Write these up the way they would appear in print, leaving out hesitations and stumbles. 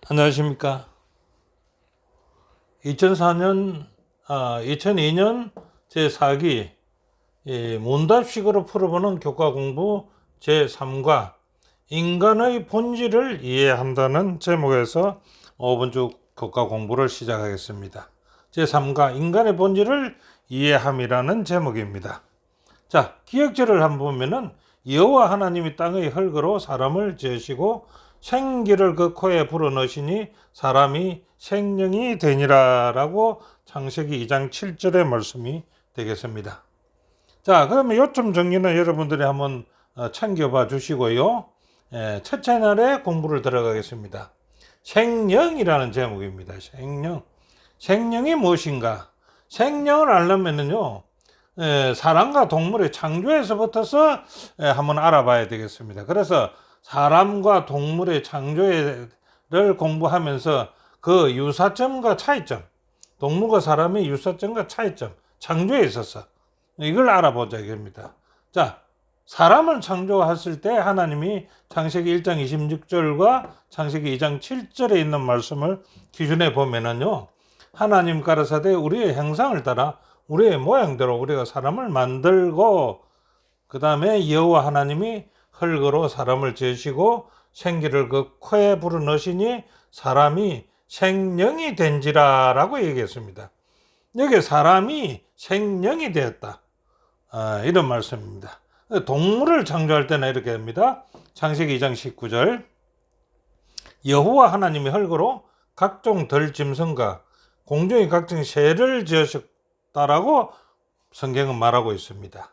안녕하십니까. 2002년 제4기 문답식으로 풀어보는 교과 공부 제3과 인간의 본질을 이해한다는 제목에서 5분주 교과 공부를 시작하겠습니다. 제3과 인간의 본질을 이해함이라는 제목입니다. 자, 기역절을 한번 보면은 여호와 하나님이 땅의 흙으로 사람을 지으시고 생기를 그 코에 불어넣으시니 사람이 생명이 되니라 라고 창세기 2장 7절의 말씀이 되겠습니다. 자, 그러면 요점 정리는 여러분들이 한번 챙겨봐 주시고요. 첫째 날에 공부를 들어가겠습니다. 생명이라는 제목입니다. 생명. 생명이 무엇인가? 생명을 알려면은요, 사람과 동물의 창조에서부터서 한번 알아봐야 되겠습니다. 그래서 사람과 동물의 창조를 공부하면서 그 유사점과 차이점, 동물과 사람의 유사점과 차이점, 창조에 있어서 이걸 알아보자 이겁니다. 자, 사람을 창조했을 때 하나님이 창세기 1장 26절과 창세기 2장 7절에 있는 말씀을 기준해 보면은요, 하나님 가라사대 우리의 형상을 따라 우리의 모양대로 우리가 사람을 만들고, 그 다음에 여호와 하나님이 흙으로 사람을 지으시고 생기를 그 코에 불어넣으시니 사람이 생명이 된지라 라고 얘기했습니다. 여기 사람이 생명이 되었다, 이런 말씀입니다. 동물을 창조할 때는 이렇게 합니다. 창세기 2장 19절, 여호와 하나님이 흙으로 각종 들짐승과 공중의 각종 새를 지으셨다라고 성경은 말하고 있습니다.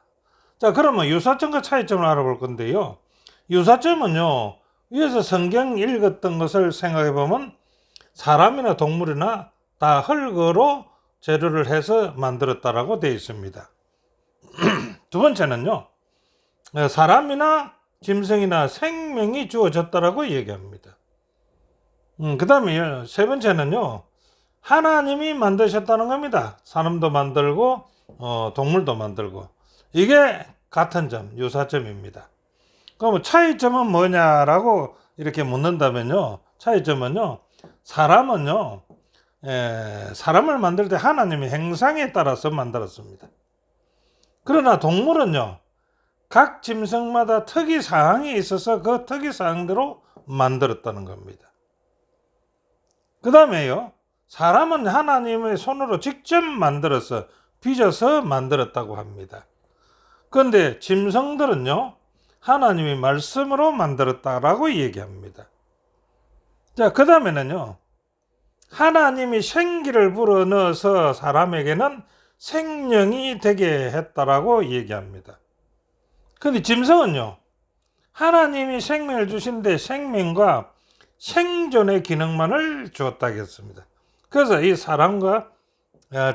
자, 그러면 유사점과 차이점을 알아볼 건데요. 유사점은요, 위에서 성경 읽었던 것을 생각해 보면 사람이나 동물이나 다 흙으로 재료를 해서 만들었다라고 되어 있습니다. 두 번째는요, 사람이나 짐승이나 생명이 주어졌다라고 얘기합니다. 그 다음에 세 번째는요, 하나님이 만드셨다는 겁니다. 사람도 만들고 동물도 만들고. 이게 같은 점, 유사점입니다. 그럼 차이점은 뭐냐라고 이렇게 묻는다면요, 차이점은요, 사람은요, 사람을 만들 때 하나님의 형상에 따라서 만들었습니다. 그러나 동물은요, 각 짐승마다 특이사항이 있어서 그 특이사항대로 만들었다는 겁니다. 그 다음에요, 사람은 하나님의 손으로 직접 만들어서 빚어서 만들었다고 합니다. 그런데 짐승들은요, 하나님이 말씀으로 만들었다라고 얘기합니다. 자, 그 다음에는요, 하나님이 생기를 불어넣어서 사람에게는 생명이 되게 했다라고 얘기합니다. 그런데 짐승은요, 하나님이 생명을 주신데 생명과 생존의 기능만을 주었다고 했습니다. 그래서 이 사람과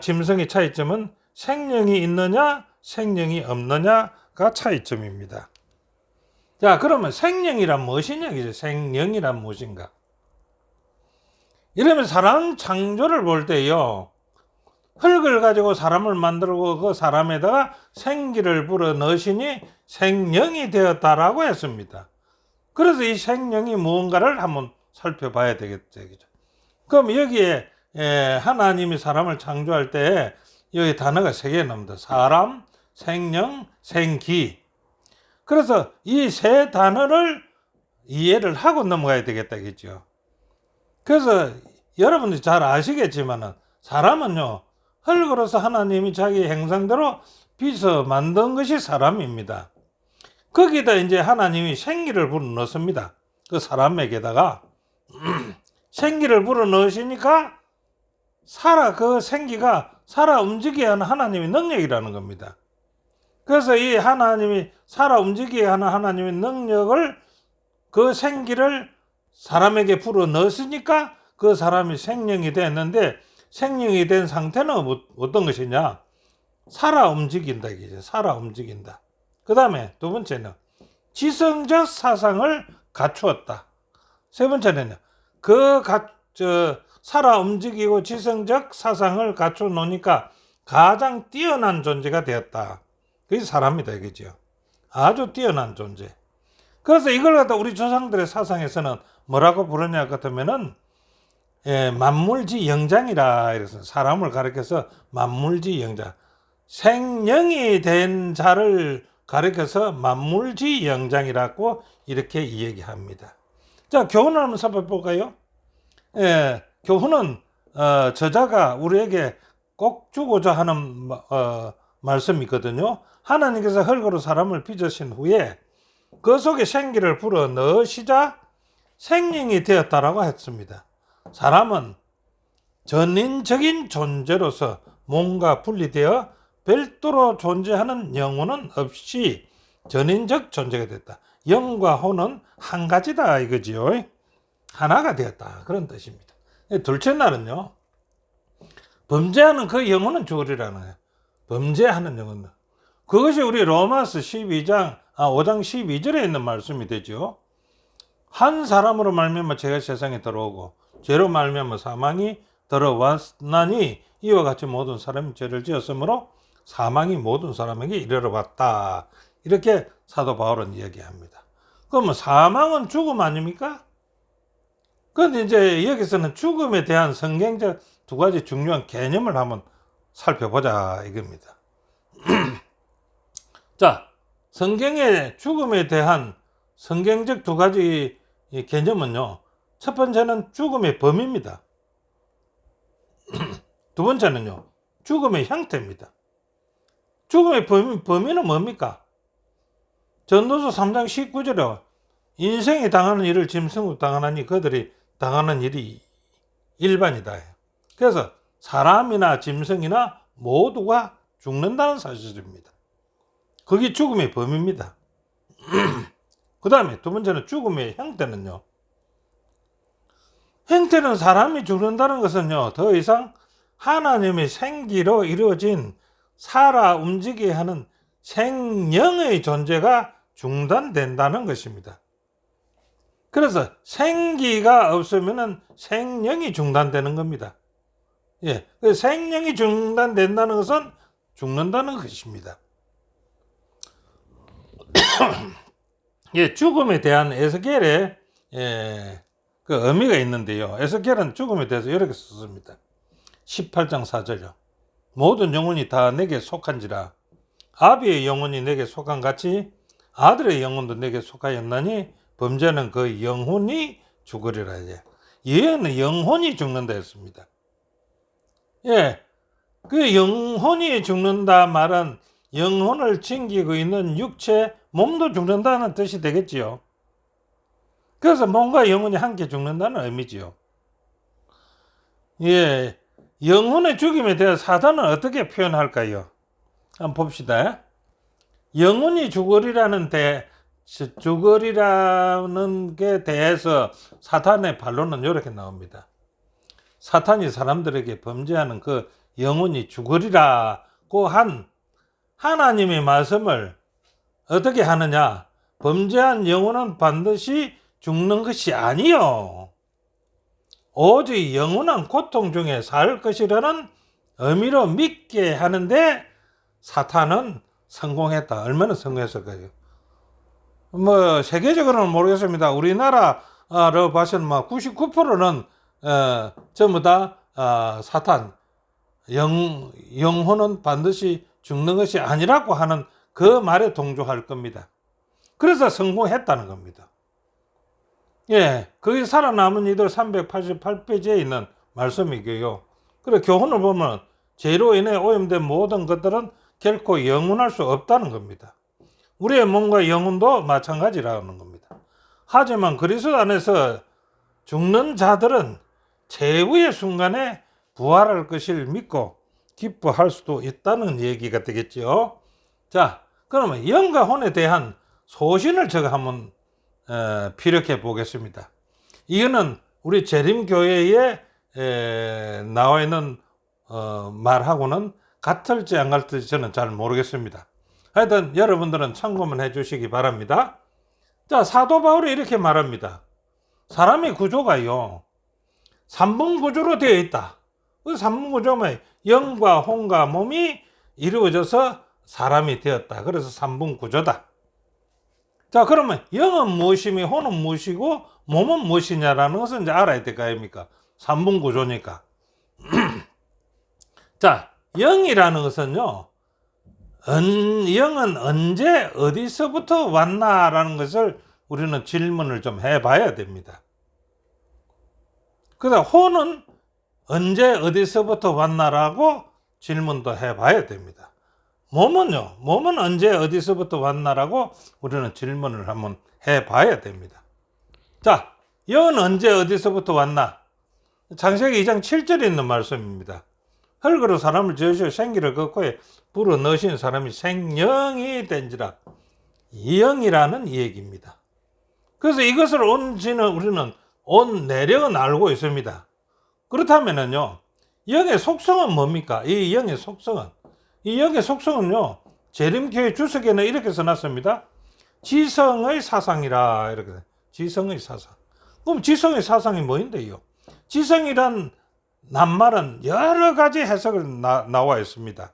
짐승의 차이점은 생명이 있느냐 생명이 없느냐가 차이점입니다. 자, 그러면 생명이란 무엇이냐? 생명이란 무엇인가? 이러면 사람 창조를 볼 때요, 흙을 가지고 사람을 만들고 그 사람에다가 생기를 불어넣으시니 생명이 되었다라고 했습니다. 그래서 이 생명이 무언가를 한번 살펴봐야 되겠죠. 그럼 여기에 하나님이 사람을 창조할 때 여기 단어가 3개 나옵니다. 사람, 생명, 생기. 그래서 이 3단어를 이해를 하고 넘어가야 되겠다겠죠. 그래서 여러분들이 잘 아시겠지만 사람은요, 흙으로서 하나님이 자기 형상대로 빚어 만든 것이 사람입니다. 거기다 이제 하나님이 생기를 불어넣습니다. 그 사람에게다가 생기를 불어넣으시니까 그 생기가 살아 움직여야 하는 하나님의 능력이라는 겁니다. 그래서 이 하나님이 살아 움직여야 하는 하나님의 능력을, 그 생기를 사람에게 불어넣으시니까 그 사람이 생명이 됐는데, 생명이 된 상태는 어떤 것이냐? 살아 움직인다. 살아 움직인다. 그 다음에 두 번째는 지성적 사상을 갖추었다. 세 번째는요, 살아 움직이고 지성적 사상을 갖춰 놓으니까 가장 뛰어난 존재가 되었다. 그게 사람이다 이거죠. 아주 뛰어난 존재. 그래서 이걸 갖다 우리 조상들의 사상에서는 뭐라고 부르냐 같으면은 만물지 영장이라 이래서 사람을 가리켜서 만물지 영장, 생령이 된 자를 가리켜서 만물지 영장이라고 이렇게 이야기합니다. 자, 교훈을 한번 살펴볼까요? 교훈은 저자가 우리에게 꼭 주고자 하는 말씀이거든요. 하나님께서 흙으로 사람을 빚으신 후에 그 속에 생기를 불어 넣으시자 생명이 되었다라고 했습니다. 사람은 전인적인 존재로서 몸과 분리되어 별도로 존재하는 영혼은 없이 전인적 존재가 됐다. 영과 혼은 한 가지다 이거지요. 하나가 되었다 그런 뜻입니다. 둘째 날은요, 범죄하는 그 영혼은 죽으리라는 거예요. 범죄하는 영혼, 그것이 우리 로마서 5장 12절에 있는 말씀이 되죠. 한 사람으로 말미암아 죄가 세상에 들어오고 죄로 말미암아 사망이 들어왔나니 이와 같이 모든 사람이 죄를 지었으므로 사망이 모든 사람에게 이르러 왔다. 이렇게 사도 바울은 이야기합니다. 그러면 사망은 죽음 아닙니까? 그런데 이제 여기서는 죽음에 대한 성경적 두 가지 중요한 개념을 한번 살펴보자 이겁니다. 자, 성경의 죽음에 대한 성경적 두 가지 개념은요, 첫 번째는 죽음의 범위입니다. 두 번째는요, 죽음의 형태입니다. 죽음의 범위는 뭡니까? 전도서 3장 19절에 인생이 당하는 일을 짐승으로 당하나니 그들이 당하는 일이 일반이다. 그래서 사람이나 짐승이나 모두가 죽는다는 사실입니다. 그게 죽음의 범위입니다. 그 다음에 두 번째는 죽음의 형태는요, 형태는 사람이 죽는다는 것은요, 더 이상 하나님의 생기로 이루어진 살아 움직이게 하는 생명의 존재가 중단된다는 것입니다. 그래서 생기가 없으면 생명이 중단되는 겁니다. 생명이 중단된다는 것은 죽는다는 것입니다. 죽음에 대한 에스겔의 그 의미가 있는데요. 에스겔은 죽음에 대해서 이렇게 썼습니다. 18장 4절이요. 모든 영혼이 다 내게 속한지라 아비의 영혼이 내게 속한 같이 아들의 영혼도 내게 속하였나니 범죄는 그 영혼이 죽으리라. 얘는 영혼이 죽는다 했습니다. 그 영혼이 죽는다 말은 영혼을 챙기고 있는 육체, 몸도 죽는다는 뜻이 되겠지요. 그래서 몸과 영혼이 함께 죽는다는 의미지요. 영혼의 죽임에 대해 사단은 어떻게 표현할까요? 한번 봅시다. 영혼이 죽으리라는 게 대해서 사탄의 반론은 이렇게 나옵니다. 사탄이 사람들에게 범죄하는 그 영혼이 죽으리라고 한 하나님의 말씀을 어떻게 하느냐? 범죄한 영혼은 반드시 죽는 것이 아니요, 오직 영원한 고통 중에 살 것이라는 의미로 믿게 하는데 사탄은 성공했다. 얼마나 성공했을까요? 세계적으로는 모르겠습니다. 우리나라로 봐서는 99%는 전부 다 사탄, 영혼은 반드시 죽는 것이 아니라고 하는 그 말에 동조할 겁니다. 그래서 성공했다는 겁니다. 거기 살아남은 이들 388페이지에 있는 말씀이고요. 그래, 교훈을 보면 죄로 인해 오염된 모든 것들은 결코 영원할 수 없다는 겁니다. 우리의 몸과 영혼도 마찬가지라는 겁니다. 하지만 그리스도 안에서 죽는 자들은 최후의 순간에 부활할 것을 믿고 기뻐할 수도 있다는 얘기가 되겠죠. 자, 그러면 영과 혼에 대한 소신을 제가 한번 피력해 보겠습니다. 이거는 우리 재림교회에 나와 있는 말하고는 같을지 안 같을지 저는 잘 모르겠습니다. 하여튼 여러분들은 참고만 해주시기 바랍니다. 자, 사도 바울이 이렇게 말합니다. 사람의 구조가요, 3분 구조로 되어 있다. 그 3분 구조면 영과 혼과 몸이 이루어져서 사람이 되었다. 그래서 3분 구조다. 자, 그러면 영은 무엇이며 혼은 무엇이고 몸은 무엇이냐라는 것은 이제 알아야 될 거 아닙니까? 3분 구조니까. 자, 영이라는 것은요, 영은 언제 어디서부터 왔나라는 것을 우리는 질문을 좀 해봐야 됩니다. 그다음 혼은 언제 어디서부터 왔나라고 질문도 해봐야 됩니다. 몸은 언제 어디서부터 왔나라고 우리는 질문을 한번 해봐야 됩니다. 자, 영은 언제 어디서부터 왔나? 창세기 2장 7절에 있는 말씀입니다. 흙으로 사람을 지으시고 생기를 그 코에 불어 넣으신 사람이 생영이 된지라. 영이라는 얘기입니다. 그래서 이것을 온지는 우리는 온 내력은 알고 있습니다. 그렇다면은요, 영의 속성은 뭡니까? 이 영의 속성은요, 재림교회 주석에는 이렇게 써놨습니다. 지성의 사상이라. 이렇게. 지성의 사상. 그럼 지성의 사상이 뭐인데요? 지성이란 낱말은 여러 가지 해석을 나와 있습니다.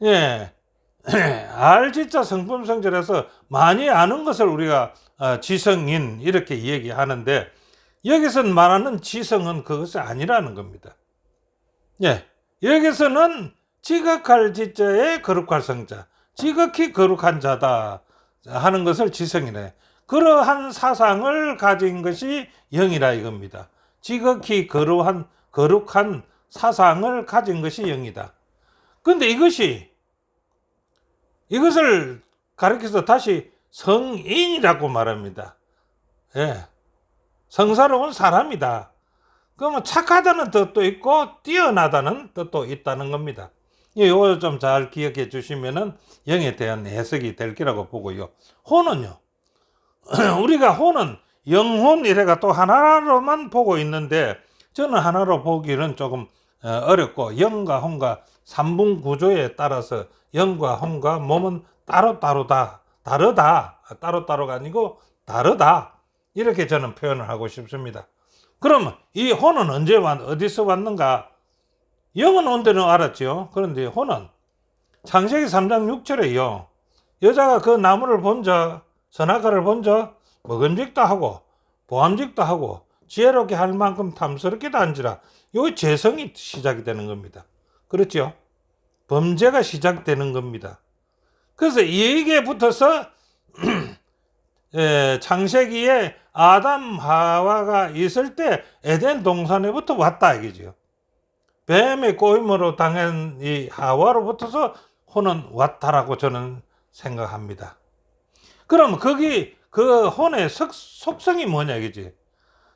예. 알지자 성품성절에서 많이 아는 것을 우리가 지성인 이렇게 얘기하는데, 여기서 말하는 지성은 그것이 아니라는 겁니다. 예. 여기서는 지극할 지자에 거룩할 성자, 지극히 거룩한 자다 하는 것을 지성이래. 그러한 사상을 가진 것이 영이라 이겁니다. 지극히 거룩한 사상을 가진 것이 영이다. 근데 이것을 가리켜서 다시 성인이라고 말합니다. 예. 성사로운 사람이다. 그러면 착하다는 뜻도 있고 뛰어나다는 뜻도 있다는 겁니다. 이거 좀 잘 기억해 주시면은 영에 대한 해석이 될 거라고 보고요. 혼은요. 우리가 혼은 영혼 이래가 또 하나로만 보고 있는데, 저는 하나로 보기는 조금 어렵고, 영과 혼과 3분 구조에 따라서 영과 혼과 몸은 따로따로다. 다르다. 따로따로가 아니고 다르다. 이렇게 저는 표현을 하고 싶습니다. 그러면 이 혼은 어디서 왔는가? 영은 온 데는 알았죠. 그런데 혼은 창세기 3장 6절에요. 여자가 그 나무를 본저, 선악과를 본저 먹음직도 하고 보암직도 하고 지혜롭게 할 만큼 탐스럽게도 한지라. 요 재성이 시작이 되는 겁니다. 그렇죠? 범죄가 시작되는 겁니다. 그래서 이게 붙어서 창세기에 아담 하와가 있을 때 에덴 동산에부터 왔다 이거죠. 뱀의 꼬임으로 당한 이 하와로부터서 혼은 왔다라고 저는 생각합니다. 그럼 그 혼의 속성이 뭐냐 이거지.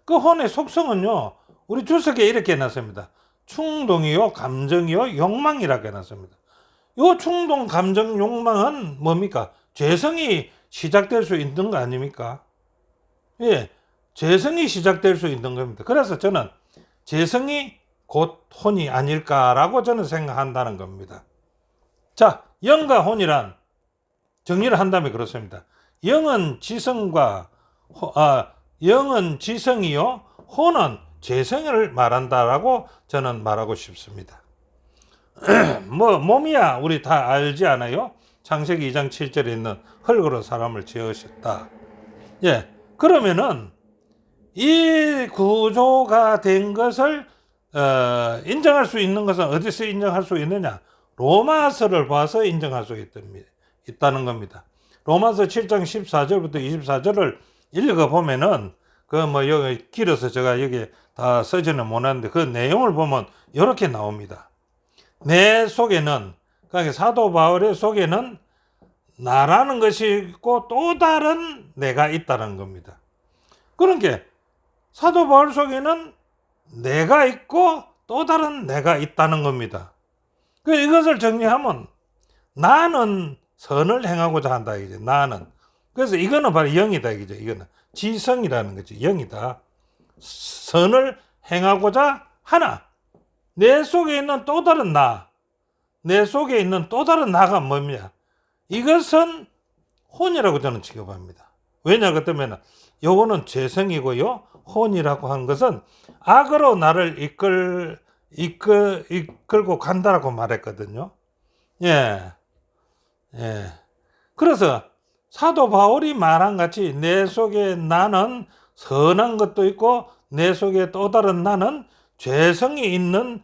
그 혼의 속성은요, 우리 주석에 이렇게 해놨습니다. 충동이요, 감정이요, 욕망이라고 해놨습니다. 요 충동, 감정, 욕망은 뭡니까? 죄성이 시작될 수 있는 거 아닙니까? 예, 죄성이 시작될 수 있는 겁니다. 그래서 저는 죄성이 곧 혼이 아닐까라고 저는 생각한다는 겁니다. 자, 영과 혼이란 정리를 한다면 그렇습니다. 영은 지성이요, 혼은 재성을 말한다라고 저는 말하고 싶습니다. 몸이야 우리 다 알지 않아요? 창세기 2장 7절에 있는 흙으로 사람을 지으셨다. 예, 그러면은 이 구조가 된 것을 인정할 수 있는 것은 어디서 인정할 수 있느냐? 로마서를 봐서 인정할 수 있다는 겁니다. 로마서 7장 14절부터 24절을 읽어보면은 여기 길어서 제가 여기 다 쓰지는 못하는데 그 내용을 보면 이렇게 나옵니다. 내 속에는, 그러니까 사도 바울의 속에는 나라는 것이 있고 또 다른 내가 있다는 겁니다. 그러니까 사도 바울 속에는 내가 있고 또 다른 내가 있다는 겁니다. 이것을 정리하면 나는 선을 행하고자 한다 이제 나는. 그래서 이거는 바로 영이다 이거죠. 이거는 지성이라는 거죠. 영이다. 선을 행하고자 하나. 내 속에 있는 또 다른 나. 내 속에 있는 또 다른 나가 뭡니까? 이것은 혼이라고 저는 취급합니다. 왜냐 그러면 요거는 죄성이고요. 혼이라고 한 것은 악으로 나를 이끌고 간다라고 말했거든요. 예. 그래서 사도 바울이 말한 같이 내 속에 나는 선한 것도 있고 내 속에 또 다른 나는 죄성이 있는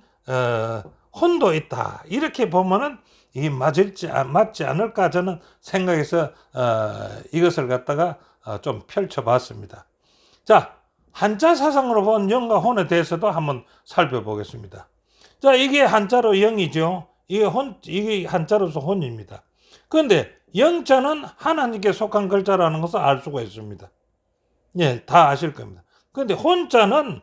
혼도 있다. 이렇게 보면은 이게 맞지 않을까 저는 생각해서 이것을 갖다가 좀 펼쳐봤습니다. 자, 한자 사상으로 본 영과 혼에 대해서도 한번 살펴보겠습니다. 자, 이게 한자로 영이죠. 이게 한자로서 혼입니다. 그런데 영자는 하나님께 속한 글자라는 것을 알 수가 있습니다. 예, 다 아실 겁니다. 그런데 혼자는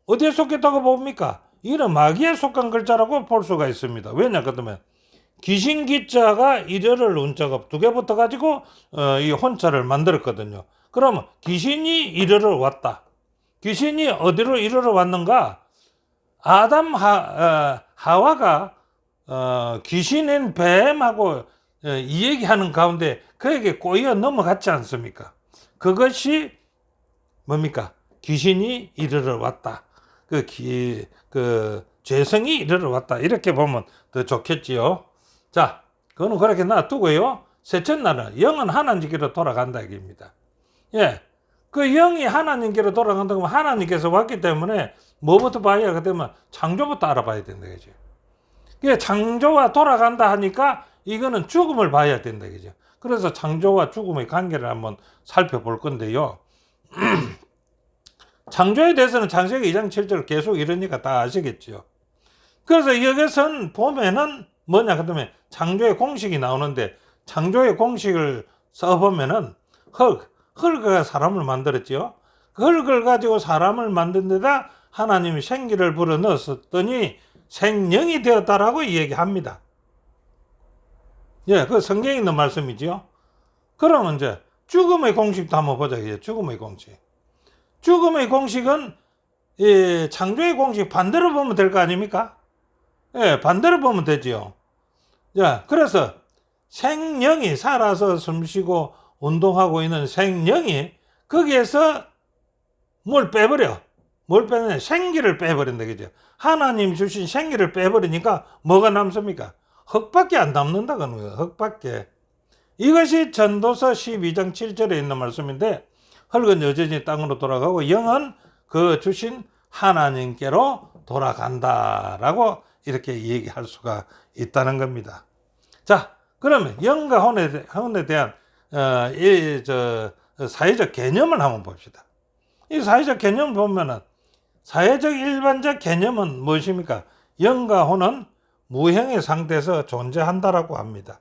어디에 속했다고 봅니까? 이는 마귀에 속한 글자라고 볼 수가 있습니다. 왜냐 그러면 귀신 기자가 이래를 운자가 두 개 붙어가지고 이 혼자를 만들었거든요. 그러면 귀신이 이래를 왔다. 귀신이 어디로 이래를 왔는가? 아담 하와가 귀신인 뱀하고 이 얘기하는 가운데 그에게 꼬여 넘어갔지 않습니까? 그것이 뭡니까? 귀신이 이르러 왔다. 그 죄성이 이르러 왔다. 이렇게 보면 더 좋겠지요. 자, 그거는 그렇게 놔두고요. 셋째 날은 영은 하나님께로 돌아간다 얘기입니다. 예, 그 영이 하나님께로 돌아간다고 하면 하나님께서 왔기 때문에 뭐부터 봐야 되면 창조부터 알아봐야 된다 그죠. 창조와 돌아간다 하니까 이거는 죽음을 봐야 된다 그죠. 그래서 창조와 죽음의 관계를 한번 살펴볼 건데요. 창조에 대해서는 창세기 2장 7절 계속 이러니까 다 아시겠죠. 그래서 여기선 보면은 뭐냐 그러면 창조의 공식이 나오는데 창조의 공식을 써보면은 흙을 사람을 만들었죠. 그 흙을 가지고 사람을 만든 데다 하나님이 생기를 불어넣었더니 생명이 되었다라고 얘기합니다. 예, 그 성경에 있는 말씀이죠. 그러면 이제 죽음의 공식도 한번 보자. 죽음의 공식. 죽음의 공식은 창조의 공식 반대로 보면 될 거 아닙니까? 예, 반대로 보면 되지요. 자, 그래서 생명이 살아서 숨쉬고 운동하고 있는 생명이 거기에서 뭘 빼버려. 뭘 빼느냐? 생기를 빼버린다. 그죠? 하나님 주신 생기를 빼버리니까 뭐가 남습니까? 흙밖에 안 남는다. 그런 거예요. 흙밖에. 이것이 전도서 12장 7절에 있는 말씀인데 흙은 여전히 땅으로 돌아가고 영은 그 주신 하나님께로 돌아간다라고 이렇게 얘기할 수가 있다는 겁니다. 자, 그러면 영과 혼에 대한 사회적 개념을 한번 봅시다. 이 사회적 개념 보면은 사회적 일반적 개념은 무엇입니까? 영과 혼은 무형의 상태에서 존재한다라고 합니다.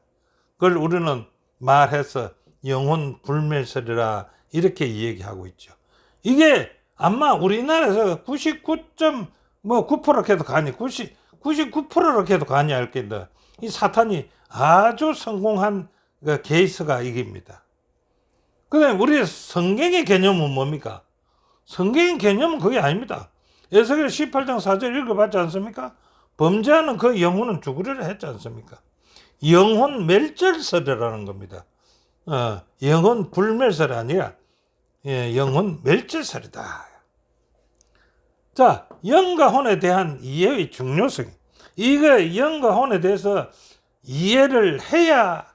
그걸 우리는 말해서 영혼 불멸설이라 이렇게 얘기하고 있죠. 이게 아마 우리나라에서 99.9% 해도 가니 99%로 해도 가니 할 건데 이 사탄이 아주 성공한 그 케이스가 이깁니다. 그다음에 우리 성경의 개념은 뭡니까? 성경의 개념은 그게 아닙니다. 에스겔 18장 4절 읽어봤지 않습니까? 범죄하는 그 영혼은 죽으리라 했지 않습니까? 영혼 멸절설이라는 겁니다. 영혼 불멸설이 아니라 영혼 멸절설이다. 자, 영과 혼에 대한 이해의 중요성. 이거 영과 혼에 대해서 이해를 해야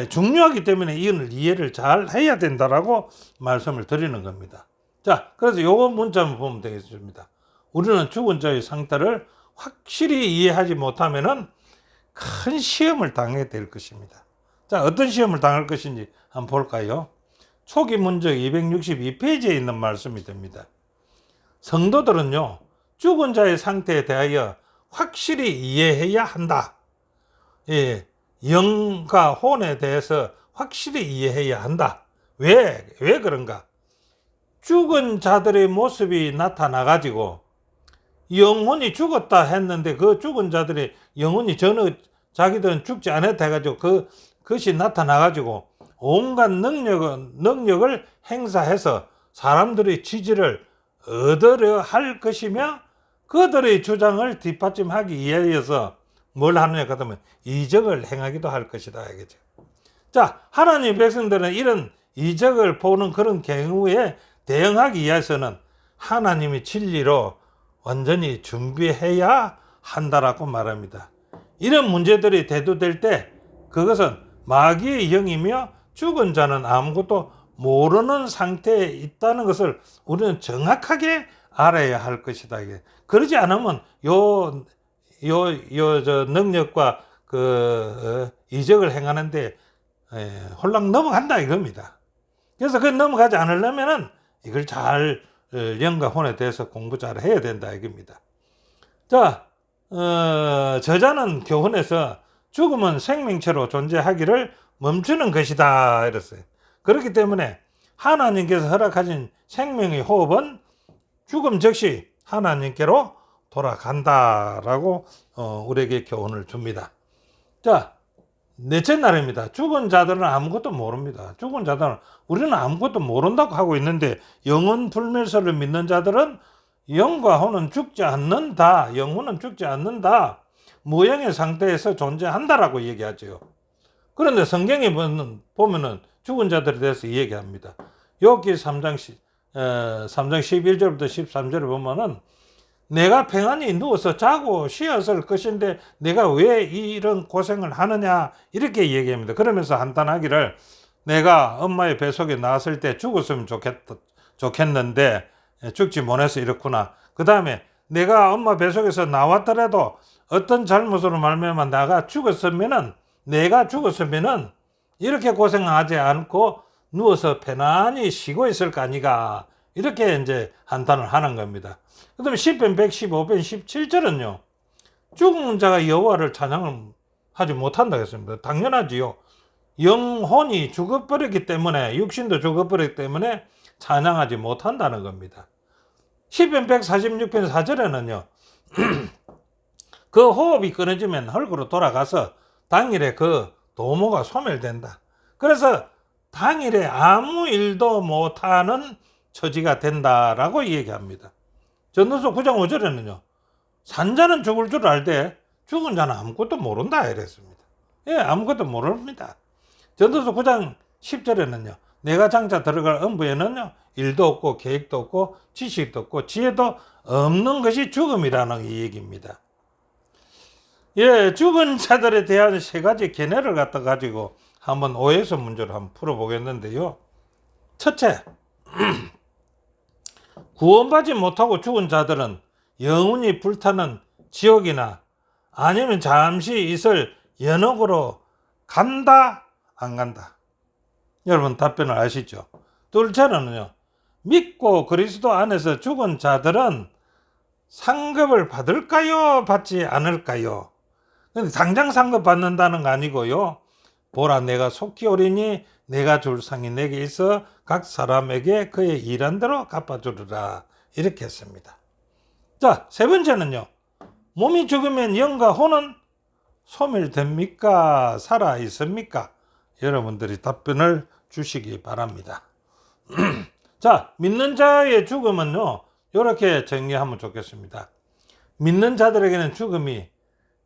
중요하기 때문에 이걸 이해를 잘 해야 된다라고 말씀을 드리는 겁니다. 자, 그래서 요거 문자 한번 보면 되겠습니다. 우리는 죽은 자의 상태를 확실히 이해하지 못하면은 큰 시험을 당하게 될 것입니다. 자, 어떤 시험을 당할 것인지 한번 볼까요? 초기 문적 262페이지에 있는 말씀이 됩니다. 성도들은요, 죽은 자의 상태에 대하여 확실히 이해해야 한다. 예, 영과 혼에 대해서 확실히 이해해야 한다. 왜 그런가? 죽은 자들의 모습이 나타나가지고 영혼이 죽었다 했는데 그 죽은 자들의 영혼이 전혀 자기들은 죽지 않았다 해가지고 그것이 나타나가지고 온갖 능력을 행사해서 사람들의 지지를 얻으려 할 것이며 그들의 주장을 뒷받침하기 위하여서 뭘 하느냐 하면 이적을 행하기도 할 것이다. 알겠죠? 자, 하나님 백성들은 이런 이적을 보는 그런 경우에 대응하기 위해서는 하나님의 진리로 완전히 준비해야 한다라고 말합니다. 이런 문제들이 대두될 때 그것은 마귀의 영이며 죽은 자는 아무것도 모르는 상태에 있다는 것을 우리는 정확하게 알아야 할 것이다. 이게. 그러지 않으면 저 능력과 이적을 행하는데 홀랑 넘어간다 이겁니다. 그래서 그 넘어가지 않으려면은 이걸 잘 영과 혼에 대해서 공부 잘 해야 된다 이겁니다. 자, 저자는 교훈에서 죽음은 생명체로 존재하기를 멈추는 것이다 이랬어요. 그렇기 때문에 하나님께서 허락하신 생명의 호흡은 죽음 즉시 하나님께로 돌아간다라고 우리에게 교훈을 줍니다. 자, 넷째 날입니다. 죽은 자들은 아무것도 모릅니다. 죽은 자들은 우리는 아무것도 모른다고 하고 있는데 영혼 불멸설을 믿는 자들은 영과 혼은 죽지 않는다. 영혼은 죽지 않는다. 무영의 상태에서 존재한다라고 얘기하죠. 그런데 성경에 보면은 죽은 자들에 대해서 얘기합니다. 욥기 3장 11절부터 13절을 보면은 내가 평안히 누워서 자고 쉬었을 것인데 내가 왜 이런 고생을 하느냐 이렇게 얘기합니다. 그러면서 한탄하기를 내가 엄마의 뱃속에 나왔을 때 죽었으면 좋겠는데 죽지 못해서 이렇구나. 그 다음에 내가 엄마 뱃속에서 나왔더라도 어떤 잘못으로 말미암아 내가 죽었으면은 이렇게 고생하지 않고 누워서 편안히 쉬고 있을 거 아니가. 이렇게 이제 한탄을 하는 겁니다. 그 다음에 10편 115편 17절은요. 죽은 자가 여호와를 찬양을 하지 못한다고 했습니다. 당연하지요. 영혼이 죽어버렸기 때문에, 육신도 죽어버렸기 때문에 찬양하지 못한다는 겁니다. 10편 146편 4절에는요. 그 호흡이 끊어지면 흙으로 돌아가서 당일에 그 도모가 소멸된다. 그래서 당일에 아무 일도 못하는 처지가 된다라고 얘기합니다. 전도서 9장 5절에는요. 산자는 죽을 줄 알되 죽은 자는 아무것도 모른다 이랬습니다. 예, 아무것도 모릅니다. 전도서 9장 10절에는요. 내가 장차 들어갈 음부에는요. 일도 없고 계획도 없고 지식도 없고 지혜도 없는 것이 죽음이라는 이 얘기입니다. 예, 죽은 자들에 대한 세 가지 견해를 갖다 가지고 한번 오해서 문제를 한번 풀어보겠는데요. 첫째, 구원받지 못하고 죽은 자들은 영원히 불타는 지옥이나 아니면 잠시 있을 연옥으로 간다, 안 간다. 여러분 답변을 아시죠? 둘째는요, 믿고 그리스도 안에서 죽은 자들은 상급을 받을까요? 받지 않을까요? 근데 당장 상급 받는다는 거 아니고요. 보라, 내가 속히 오리니 내가 줄 상이 내게 있어 각 사람에게 그의 일한 대로 갚아주리라. 이렇게 했습니다. 자, 세 번째는요. 몸이 죽으면 영과 혼은 소멸됩니까? 살아 있습니까? 여러분들이 답변을 주시기 바랍니다. 자, 믿는 자의 죽음은요. 이렇게 정리하면 좋겠습니다. 믿는 자들에게는 죽음이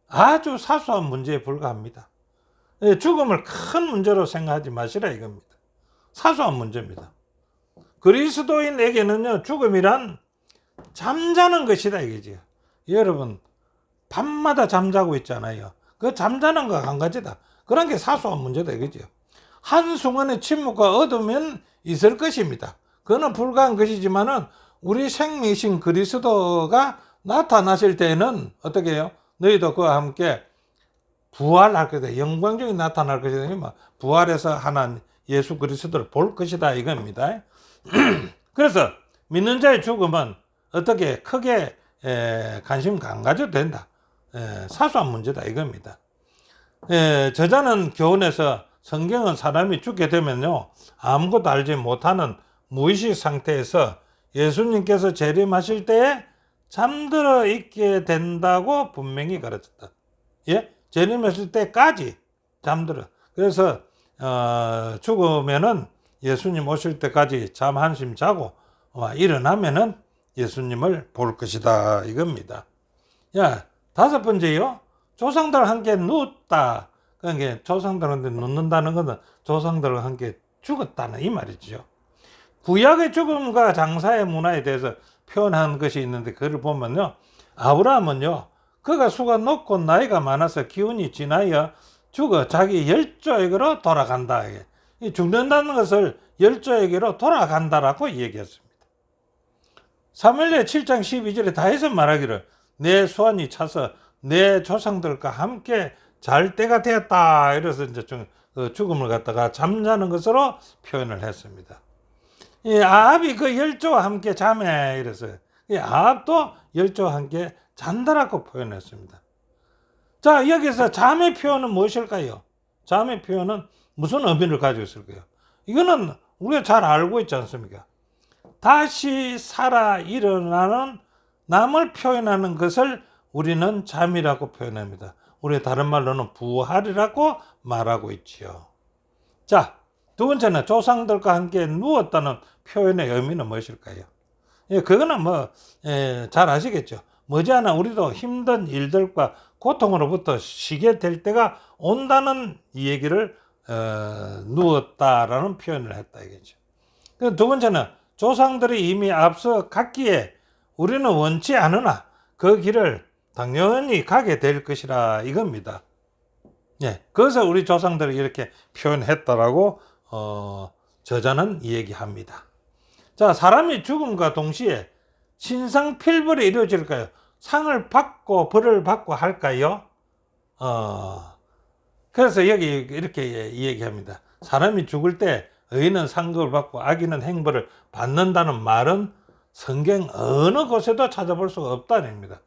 아주 사소한 문제에 불과합니다. 죽음을 큰 문제로 생각하지 마시라 이겁니다. 사소한 문제입니다. 그리스도인에게는요, 죽음이란 잠자는 것이다 이거지. 여러분, 밤마다 잠자고 있잖아요. 그 잠자는 거 한 가지다. 그런 게 사소한 문제다 이거죠. 한순간의 침묵과 어둠은 있을 것입니다. 그거는 불가한 것이지만은 우리 생명이신 그리스도가 나타나실 때는 어떻게 해요? 너희도 그와 함께 부활할 것이다. 영광적인 나타날 것이다. 부활해서 하나님 예수 그리스도를 볼 것이다 이겁니다. 그래서 믿는 자의 죽음은 어떻게 크게 관심 안 가져도 된다. 사소한 문제다 이겁니다. 저자는 교훈에서 성경은 사람이 죽게 되면요 아무것도 알지 못하는 무의식 상태에서 예수님께서 재림하실 때에 잠들어 있게 된다고 분명히 가르쳤다. 예? 재림하실 때까지 잠들어. 그래서 죽으면은 예수님 오실 때까지 잠 한숨 자고 일어나면은 예수님을 볼 것이다 이겁니다. 야, 다섯 번째요. 조상들과 함께 눕다. 그러니까 조상들한테 눕는다는 것은 조상들과 함께 죽었다는 이 말이죠. 구약의 죽음과 장사의 문화에 대해서 표현한 것이 있는데 그걸 보면요. 아브라함은요. 그가 수가 높고 나이가 많아서 기운이 지나여 죽어 자기 열조에게로 돌아간다. 이 죽는다는 것을 열조에게로 돌아간다라고 얘기했습니다. 사무엘하 7장 12절에 다윗은 말하기를 내 소원이 차서 내 조상들과 함께 잘 때가 되었다. 이래서 이제 죽음을 갖다가 잠자는 것으로 표현을 했습니다. 이 아합이 그 열조와 함께 잠에 이래서 이 아합도 열조와 함께 잔다라고 표현했습니다. 자, 여기서 잠의 표현은 무엇일까요? 잠의 표현은 무슨 의미를 가지고 있을까요? 이거는 우리가 잘 알고 있지 않습니까? 다시 살아 일어나는 남을 표현하는 것을 우리는 잠이라고 표현합니다. 우리 다른 말로는 부활이라고 말하고 있지요. 자, 두 번째는 조상들과 함께 누웠다는 표현의 의미는 무엇일까요? 예, 그거는 잘 아시겠죠. 머지않아 우리도 힘든 일들과 고통으로부터 쉬게 될 때가 온다는 이 얘기를 누웠다라는 표현을 했다 이거죠. 두 번째는 조상들이 이미 앞서 갔기에 우리는 원치 않으나 그 길을 당연히 가게 될 것이라 이겁니다. 예, 그래서 우리 조상들이 이렇게 표현했다라고 저자는 얘기합니다. 자, 사람이 죽음과 동시에 신상필벌이 이루어질까요? 상을 받고 벌을 받고 할까요? 그래서 여기 이렇게 얘기합니다. 사람이 죽을 때 의인은 상급을 받고 악인은 행벌을 받는다는 말은 성경 어느 곳에도 찾아볼 수가 없다는 겁니다.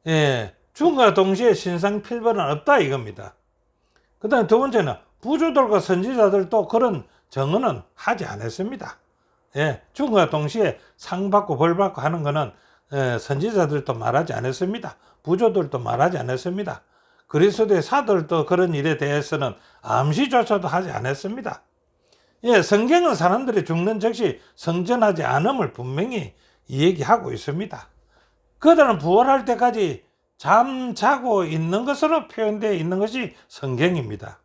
예, 죽음과 동시에 신상필벌은 없다 이겁니다. 그 다음에 두 번째는 부조들과 선지자들도 그런 정언은 하지 않았습니다. 예, 죽음과 동시에 상 받고 벌 받고 하는 것은 선지자들도 말하지 않았습니다. 부조들도 말하지 않았습니다. 그리스도의 사도들도 그런 일에 대해서는 암시조차도 하지 않았습니다. 예, 성경은 사람들이 죽는 즉시 성전하지 않음을 분명히 얘기하고 있습니다. 그들은 부활할 때까지 잠자고 있는 것으로 표현되어 있는 것이 성경입니다.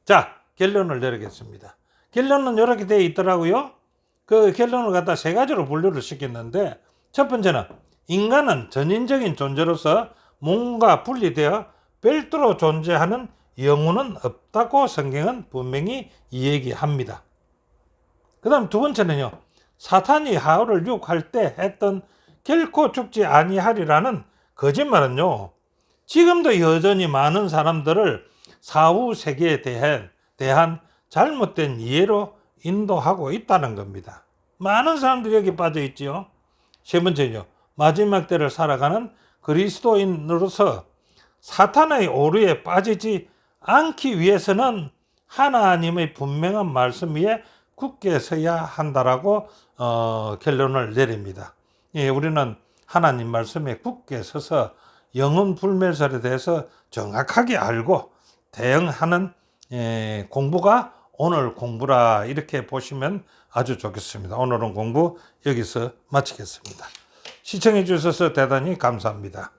자, 결론을 내리겠습니다. 결론은 이렇게 되어 있더라고요. 그 결론을 갖다 세 가지로 분류를 시켰는데, 첫 번째는 인간은 전인적인 존재로서 몸과 분리되어 별도로 존재하는 영혼은 없다고 성경은 분명히 얘기합니다. 그 다음 두 번째는요, 사탄이 하울을 유혹할 때 했던 결코 죽지 아니하리라는 거짓말은요, 지금도 여전히 많은 사람들을 사후 세계에 대한 잘못된 이해로 인도하고 있다는 겁니다. 많은 사람들이 여기 빠져 있지요. 세 번째는요, 마지막 때를 살아가는 그리스도인으로서 사탄의 오류에 빠지지 않기 위해서는 하나님의 분명한 말씀 위에 굳게 서야 한다라고 결론을 내립니다. 예, 우리는 하나님 말씀에 굳게 서서 영혼 불멸설에 대해서 정확하게 알고 대응하는 공부가 오늘 공부라 이렇게 보시면 아주 좋겠습니다. 오늘은 공부 여기서 마치겠습니다. 시청해 주셔서 대단히 감사합니다.